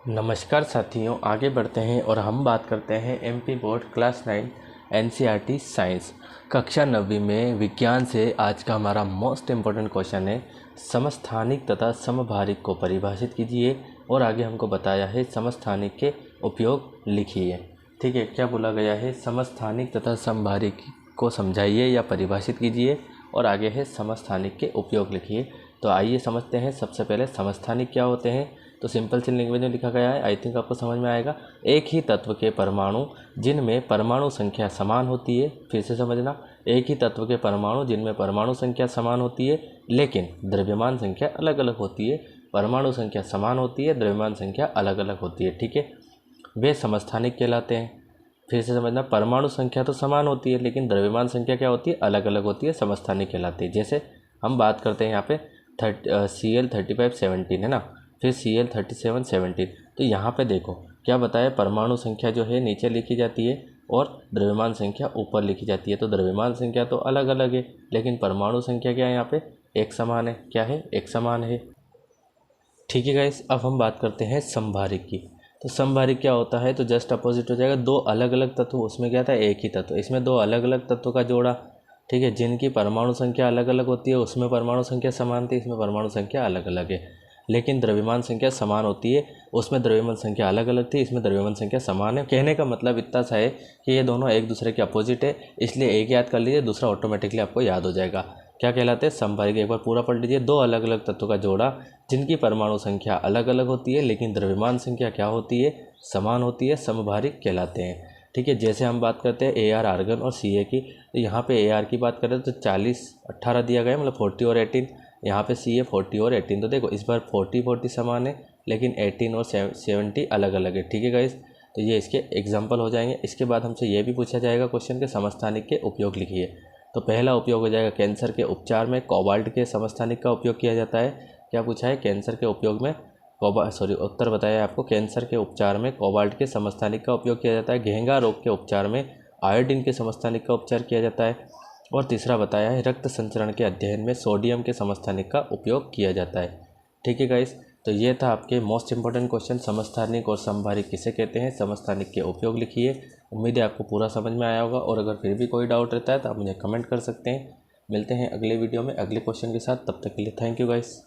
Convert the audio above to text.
नमस्कार साथियों, आगे बढ़ते हैं और हम बात करते हैं MP board class 9 NCERT science कक्षा 9वीं में विज्ञान से। आज का हमारा मोस्ट इम्पोर्टेंट क्वेश्चन है समस्थानिक तथा समभारिक को परिभाषित कीजिए और आगे हमको बताया है समस्थानिक के उपयोग लिखिए। ठीक है, क्या बोला गया है? समस्थानिक तथा समभारिक को समझाइए या परिभाषित कीजिए और आगे है समस्थानिक के उपयोग लिखिए। तो आइए समझते हैं। सबसे पहले समस्थानिक क्या होते हैं, तो सिंपल सी लैंग्वेज में लिखा गया है, आई थिंक आपको समझ में आएगा। एक ही तत्व के परमाणु जिनमें परमाणु संख्या समान होती है, फिर से समझना, एक ही तत्व के परमाणु जिनमें परमाणु संख्या समान होती है लेकिन द्रव्यमान संख्या अलग अलग होती है। परमाणु संख्या समान होती है, द्रव्यमान संख्या अलग अलग होती है। ठीक है, वे समस्थानिक कहलाते हैं। फिर से समझना, परमाणु संख्या तो समान होती है लेकिन द्रव्यमान संख्या क्या होती है? अलग अलग होती है, समस्थानिक कहलाती है। जैसे हम बात करते हैं यहाँ पे Cl3517 है ना, फिर Cl3717। तो यहाँ पे देखो क्या बताया, परमाणु संख्या जो है नीचे लिखी जाती है और द्रव्यमान संख्या ऊपर लिखी जाती है। तो द्रव्यमान संख्या तो अलग अलग है लेकिन परमाणु संख्या क्या है यहाँ पे? एक समान है। क्या है? एक समान है। ठीक है गाइस, अब हम बात करते हैं समभारिक की। तो समभारिक क्या होता है? तो जस्ट अपोजिट हो जाएगा। दो अलग अलग तत्व, उसमें क्या था? एक ही तत्व। इसमें दो अलग अलग तत्वों का जोड़ा। ठीक है, जिनकी परमाणु संख्या अलग अलग होती है, उसमें परमाणु संख्या समान थी, इसमें परमाणु संख्या अलग अलग है लेकिन द्रव्यमान संख्या समान होती है। उसमें द्रव्यमान संख्या अलग अलग थी, इसमें द्रव्यमान संख्या समान है। कहने का मतलब इतना सा है कि ये दोनों एक दूसरे के अपोजिट है, इसलिए एक याद कर लीजिए, दूसरा ऑटोमेटिकली आपको याद हो जाएगा। क्या कहलाते हैं? समभारिक। एक बार पूरा पढ़ लीजिए। दो अलग अलग तत्वों का जोड़ा जिनकी परमाणु संख्या अलग अलग होती है लेकिन द्रव्यमान संख्या क्या होती है? समान होती है, समभारिक कहलाते हैं। ठीक है, जैसे हम बात करते हैं AR आर्गन और CA की। तो यहाँ पे AR की बात करें तो 40-18 दिया गया है, मतलब 40 और 18। यहाँ पे CA 40 और 18। तो देखो इस बार 40-40 समान है लेकिन 18 और 70 अलग अलग है। ठीक है गाइस, तो ये इसके एग्जाम्पल हो जाएंगे। इसके बाद हमसे ये भी पूछा जाएगा क्वेश्चन के समस्थानिक के उपयोग लिखिए। तो पहला उपयोग हो जाएगा कैंसर के उपचार में कोबाल्ट के समस्थानिक का उपयोग किया जाता है। क्या पूछा है? कैंसर के उपयोग में उत्तर बताया आपको। कैंसर के उपचार में कोबाल्ट के समस्थानिक का उपयोग किया जाता है। घेंगा रोग के उपचार में आयोडीन के समस्थानिक का उपचार किया जाता है। और तीसरा बताया है रक्त संचरण के अध्ययन में सोडियम के समस्थानिक का उपयोग किया जाता है। ठीक है गाइस, तो ये था आपके मोस्ट इंपॉर्टेंट क्वेश्चन, समस्थानिक और समभारिक किसे कहते हैं, समस्थानिक के उपयोग लिखिए। उम्मीद है आपको पूरा समझ में आया होगा और अगर फिर भी कोई डाउट रहता है तो आप मुझे कमेंट कर सकते हैं। मिलते हैं अगले वीडियो में अगले क्वेश्चन के साथ। तब तक के लिए थैंक यू गाइस।